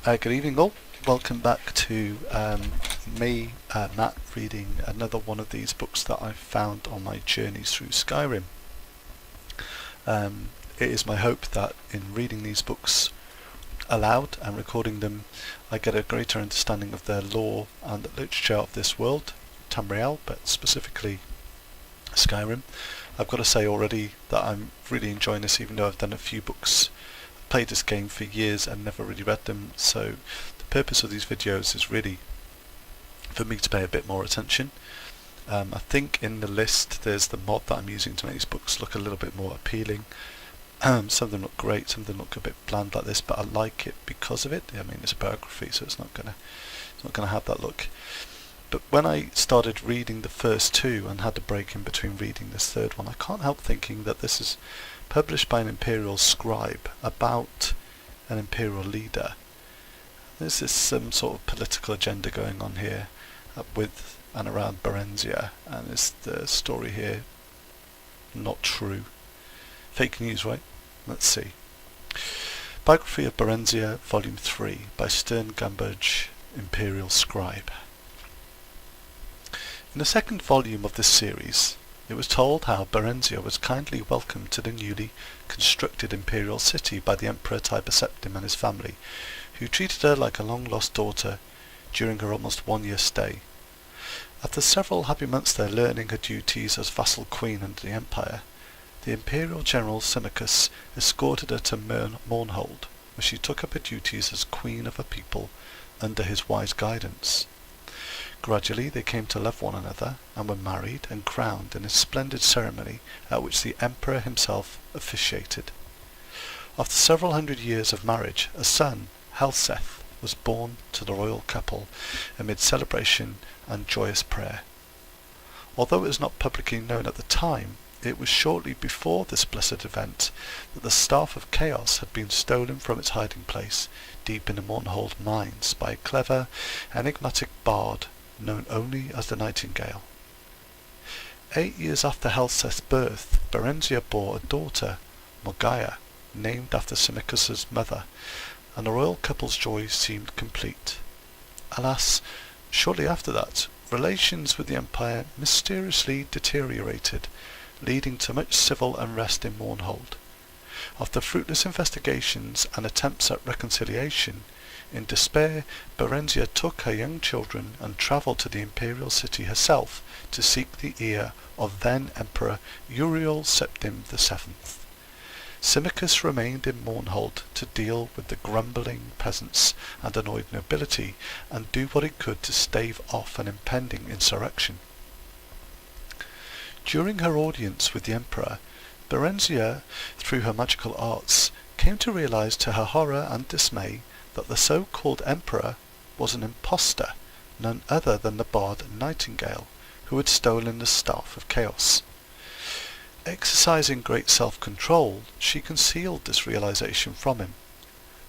Good evening all. Welcome back to me, Matt, reading another one of these books that I've found on my journeys through Skyrim. It is my hope that in reading these books aloud and recording them, I get a greater understanding of their lore and the literature of this world, Tamriel, but specifically Skyrim. I've got to say already that I'm really enjoying this, even though I've done a few books. I've played this game for years and never really read them, so the purpose of these videos is really for me to pay a bit more attention. I think in the list there's the mod that I'm using to make these books look a little bit more appealing. Some of them look great, some of them look a bit bland like this, but I like it because of it. I mean, it's a biography, so it's not gonna have that look. But when I started reading the first two and had to break in between reading this third one, I can't help thinking that this is published by an imperial scribe about an imperial leader. There's some sort of political agenda going on here with and around Barenziah, and is the story here not true? Fake news, right? Let's see. Biography of Barenziah, Volume 3, by Stern Gamberge, Imperial Scribe. In the second volume of this series, it was told how Barenziah was kindly welcomed to the newly constructed imperial city by the Emperor Tiber Septim and his family, who treated her like a long-lost daughter during her almost one-year stay. After several happy months there learning her duties as vassal queen under the Empire, the Imperial General Symmachus escorted her to Mournhold, where she took up her duties as queen of her people under his wise guidance. Gradually they came to love one another and were married and crowned in a splendid ceremony at which the Emperor himself officiated. After several hundred years of marriage, a son, Helseth, was born to the royal couple amid celebration and joyous prayer. Although it was not publicly known at the time, it was shortly before this blessed event that the Staff of Chaos had been stolen from its hiding place deep in the Mournhold mines by a clever, enigmatic bard known only as the Nightingale. 8 years after Helseth's birth, Barenziah bore a daughter, Morgaya, named after Symmachus's mother, and the royal couple's joy seemed complete. Alas, shortly after that, relations with the Empire mysteriously deteriorated, leading to much civil unrest in Mournhold. After fruitless investigations and attempts at reconciliation, in despair, Barenziah took her young children and travelled to the imperial city herself to seek the ear of then Emperor Uriel Septim VII. Symmachus remained in Mournhold to deal with the grumbling peasants and annoyed nobility, and do what he could to stave off an impending insurrection. During her audience with the Emperor, Barenziah, through her magical arts, came to realize to her horror and dismay that the so-called Emperor was an impostor, none other than the bard Nightingale, who had stolen the Staff of Chaos. Exercising great self-control, she concealed this realization from him.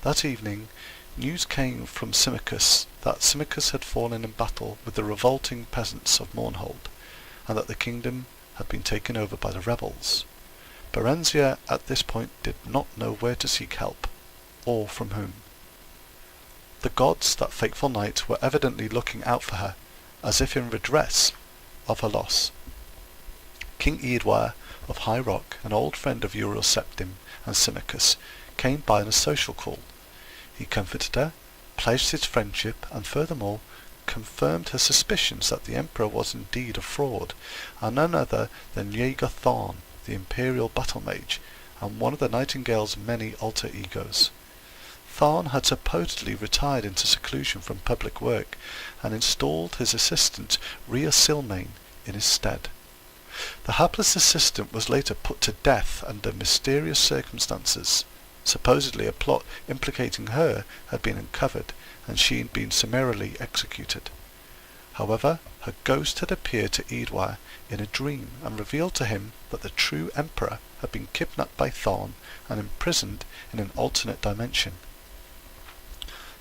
That evening, news came from Symmachus that Symmachus had fallen in battle with the revolting peasants of Mournhold, and that the kingdom had been taken over by the rebels. Barenziah at this point did not know where to seek help, or from whom. The gods that fateful night were evidently looking out for her, as if in redress of her loss. King Eadwire of High Rock, an old friend of Uriel Septim and Symmachus, came by on a social call. He comforted her, pledged his friendship, and furthermore confirmed her suspicions that the Emperor was indeed a fraud, and none other than Jaeger Thorn, the Imperial Battle Mage, and one of the Nightingale's many alter egos. Thorn had supposedly retired into seclusion from public work, and installed his assistant Rhea Silmain in his stead. The hapless assistant was later put to death under mysterious circumstances. Supposedly a plot implicating her had been uncovered, and she had been summarily executed. However, her ghost had appeared to Eadwire in a dream and revealed to him that the true Emperor had been kidnapped by Thorn and imprisoned in an alternate dimension.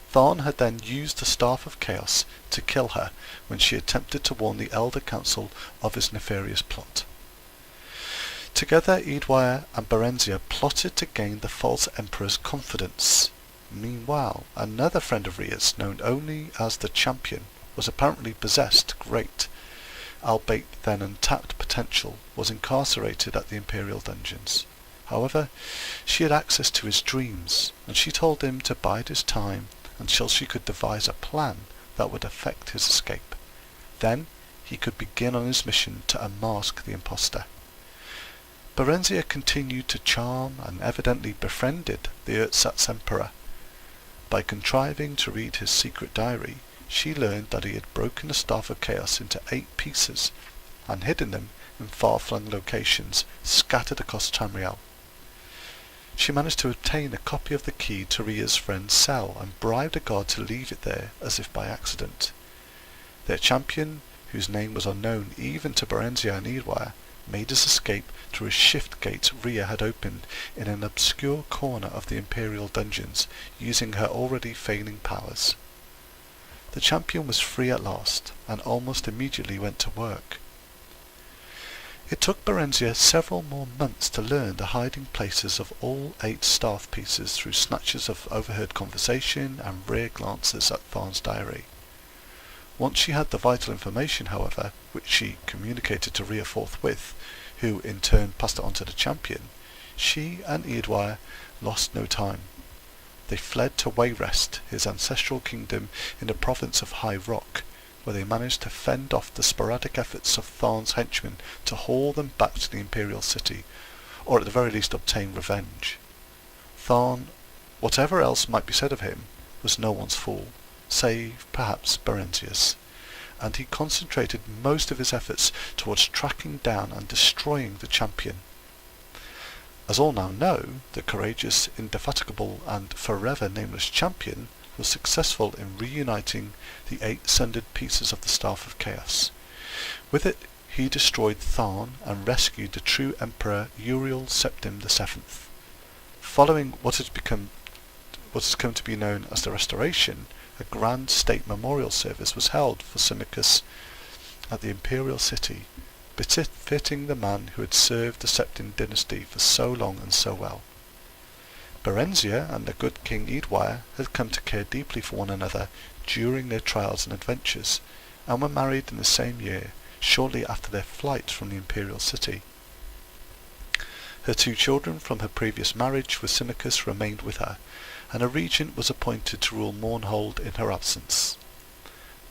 Thorn had then used the Staff of Chaos to kill her when she attempted to warn the Elder Council of his nefarious plot. Together, Eadwire and Barenziah plotted to gain the false Emperor's confidence. Meanwhile, another friend of Rhea's, known only as the Champion, was apparently possessed great, albeit then untapped potential, was incarcerated at the Imperial dungeons. However, she had access to his dreams, and she told him to bide his time until she could devise a plan that would effect his escape. Then he could begin on his mission to unmask the impostor. Barenziah continued to charm and evidently befriended the Ersatz Emperor. By contriving to read his secret diary, she learned that he had broken the Staff of Chaos into 8 pieces and hidden them in far-flung locations scattered across Tamriel. She managed to obtain a copy of the key to Rhea's friend's cell and bribed a guard to leave it there as if by accident. Their champion, whose name was unknown even to Barenziah and Eadwire, made his escape through a shift gate Rhea had opened in an obscure corner of the Imperial dungeons, using her already failing powers. The champion was free at last, and almost immediately went to work. It took Barenziah several more months to learn the hiding places of all 8 staff pieces through snatches of overheard conversation and rare glances at Tharn's diary. Once she had the vital information, however, which she communicated to Rhea forthwith, who in turn passed it on to the champion, she and Eadwire lost no time. They fled to Wayrest, his ancestral kingdom in the province of High Rock, where they managed to fend off the sporadic efforts of Tharn's henchmen to haul them back to the Imperial city, or at the very least obtain revenge. Tharn, whatever else might be said of him, was no one's fool, save perhaps Barenziah's, and he concentrated most of his efforts towards tracking down and destroying the champion. As all now know, the courageous, indefatigable, and forever nameless champion was successful in reuniting the 8 sundered pieces of the Staff of Chaos. With it, he destroyed Tharn and rescued the true Emperor Uriel Septim VII. Following what has come to be known as the Restoration, a grand state memorial service was held for Symmachus at the Imperial city, befitting the man who had served the Septim dynasty for so long and so well. Barenziah and the good King Eadwire had come to care deeply for one another during their trials and adventures, and were married in the same year, shortly after their flight from the Imperial city. Her 2 children from her previous marriage with Symmachus remained with her, and a regent was appointed to rule Mournhold in her absence.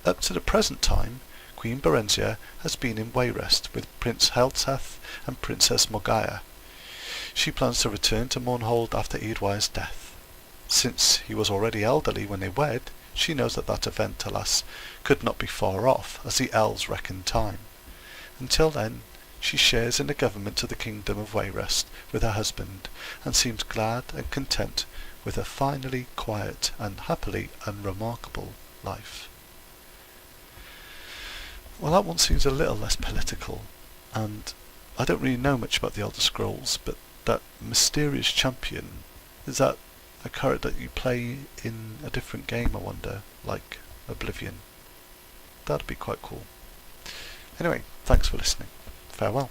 Up to the present time, Queen Barenziah has been in Wayrest with Prince Heltath and Princess Morgaya. She plans to return to Mournhold after Eadwire's death. Since he was already elderly when they wed, she knows that event, alas, could not be far off, as the elves reckon time. Until then, she shares in the government of the kingdom of Wayrest with her husband, and seems glad and content with her finally quiet and happily unremarkable life. Well, that one seems a little less political, and I don't really know much about the Elder Scrolls, but that mysterious champion, is that a character that you play in a different game, I wonder, like Oblivion? That'd be quite cool. Anyway, thanks for listening. Farewell.